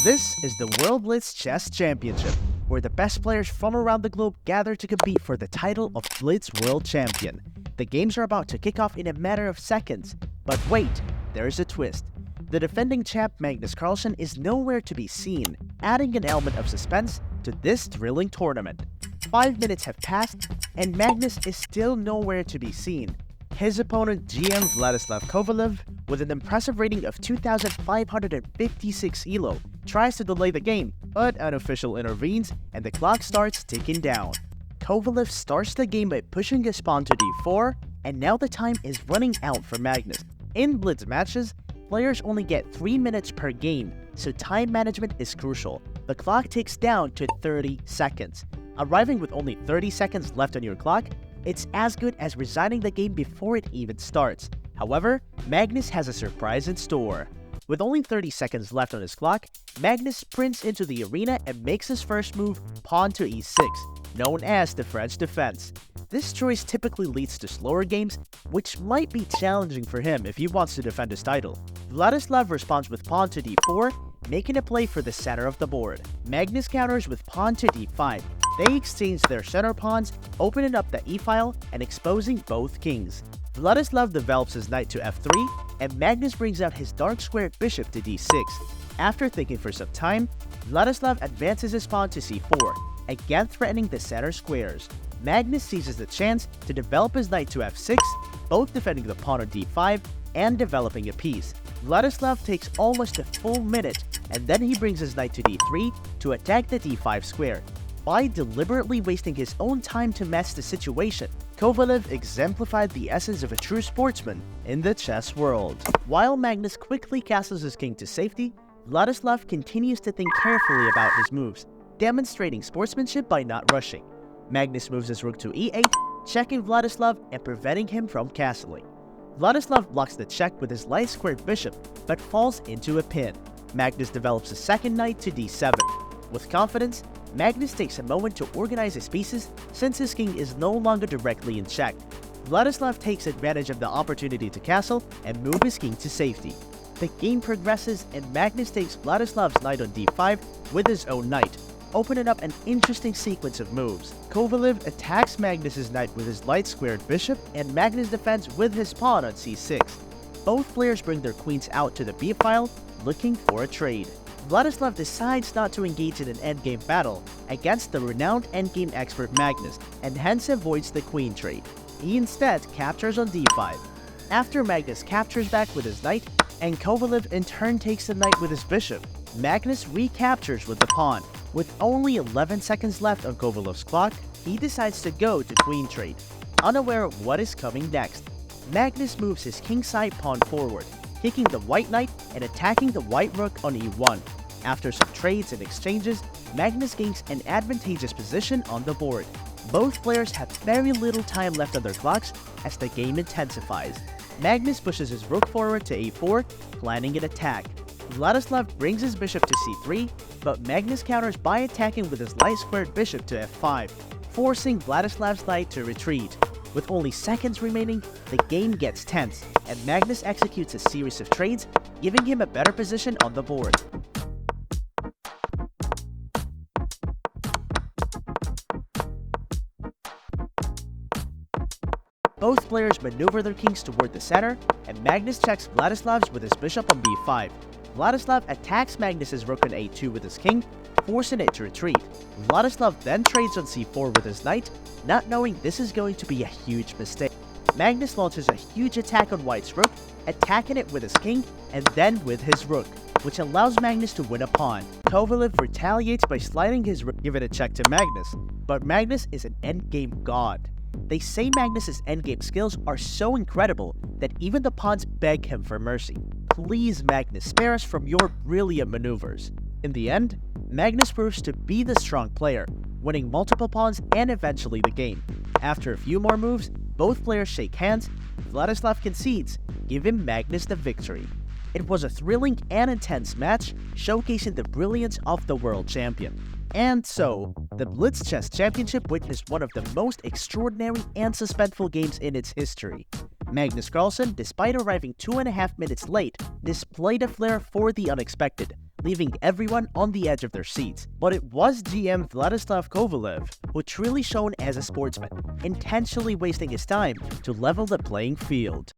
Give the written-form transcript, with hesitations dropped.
This is the World Blitz Chess Championship, where the best players from around the globe gather to compete for the title of Blitz World Champion. The games are about to kick off in a matter of seconds, but wait, there's a twist. The defending champ Magnus Carlsen is nowhere to be seen, adding an element of suspense to this thrilling tournament. 5 minutes have passed, and Magnus is still nowhere to be seen. His opponent GM Vladislav Kovalev, with an impressive rating of 2,556 elo, tries to delay the game, but an official intervenes and the clock starts ticking down. Kovalev starts the game by pushing his pawn to d4, and now the time is running out for Magnus. In Blitz matches, players only get 3 minutes per game, so time management is crucial. The clock ticks down to 30 seconds. Arriving with only 30 seconds left on your clock, it's as good as resigning the game before it even starts. However, Magnus has a surprise in store. With only 30 seconds left on his clock, Magnus sprints into the arena and makes his first move, pawn to e6, known as the French defense. This choice typically leads to slower games, which might be challenging for him if he wants to defend his title. Vladislav responds with pawn to d4, making a play for the center of the board. Magnus counters with pawn to d5. They exchange their center pawns, opening up the e-file and exposing both kings. Vladislav develops his knight to f3, and Magnus brings out his dark squared bishop to d6. After thinking for some time, Vladislav advances his pawn to c4, again threatening the center squares. Magnus seizes the chance to develop his knight to f6, both defending the pawn on d5 and developing a piece. Vladislav takes almost a full minute, and then he brings his knight to d3 to attack the d5 square. By deliberately wasting his own time to match the situation, Kovalev exemplified the essence of a true sportsman in the chess world. While Magnus quickly castles his king to safety, Vladislav continues to think carefully about his moves, demonstrating sportsmanship by not rushing. Magnus moves his rook to e8, checking Vladislav and preventing him from castling. Vladislav blocks the check with his light squared bishop, but falls into a pin. Magnus develops a second knight to d7. With confidence, Magnus takes a moment to organize his pieces since his king is no longer directly in check. Vladislav takes advantage of the opportunity to castle and move his king to safety. The game progresses and Magnus takes Vladislav's knight on d5 with his own knight, opening up an interesting sequence of moves. Kovalev attacks Magnus's knight with his light squared bishop, and Magnus defends with his pawn on c6. Both players bring their queens out to the b-file, looking for a trade. Vladislav decides not to engage in an endgame battle against the renowned endgame expert Magnus, and hence avoids the queen trade. He instead captures on d5. After Magnus captures back with his knight, and Kovalev in turn takes the knight with his bishop, Magnus recaptures with the pawn. With only 11 seconds left on Kovalev's clock, he decides to go to queen trade, unaware of what is coming next. Magnus moves his kingside pawn forward, kicking the white knight and attacking the white rook on e1. After some trades and exchanges, Magnus gains an advantageous position on the board. Both players have very little time left on their clocks as the game intensifies. Magnus pushes his rook forward to a4, planning an attack. Vladislav brings his bishop to c3, but Magnus counters by attacking with his light squared bishop to f5, forcing Vladislav's knight to retreat. With only seconds remaining, the game gets tense, and Magnus executes a series of trades, giving him a better position on the board. Both players maneuver their kings toward the center, and Magnus checks Vladislav's with his bishop on b5. Vladislav attacks Magnus's rook on a2 with his king, forcing it to retreat. Vladislav then trades on c4 with his knight, not knowing this is going to be a huge mistake. Magnus launches a huge attack on white's rook, attacking it with his king and then with his rook, which allows Magnus to win a pawn. Kovalev retaliates by sliding his rook, giving a check to Magnus, but Magnus is an endgame god. They say Magnus's endgame skills are so incredible that even the pawns beg him for mercy. Please, Magnus, spare us from your brilliant maneuvers. In the end, Magnus proves to be the strong player, winning multiple pawns and eventually the game. After a few more moves, both players shake hands, Vladislav concedes, giving Magnus the victory. It was a thrilling and intense match, showcasing the brilliance of the world champion. And so, the Blitz Chess Championship witnessed one of the most extraordinary and suspenseful games in its history. Magnus Carlsen, despite arriving 2.5 minutes late, displayed a flair for the unexpected, leaving everyone on the edge of their seats. But it was GM Vladislav Kovalev who truly shone as a sportsman, intentionally wasting his time to level the playing field.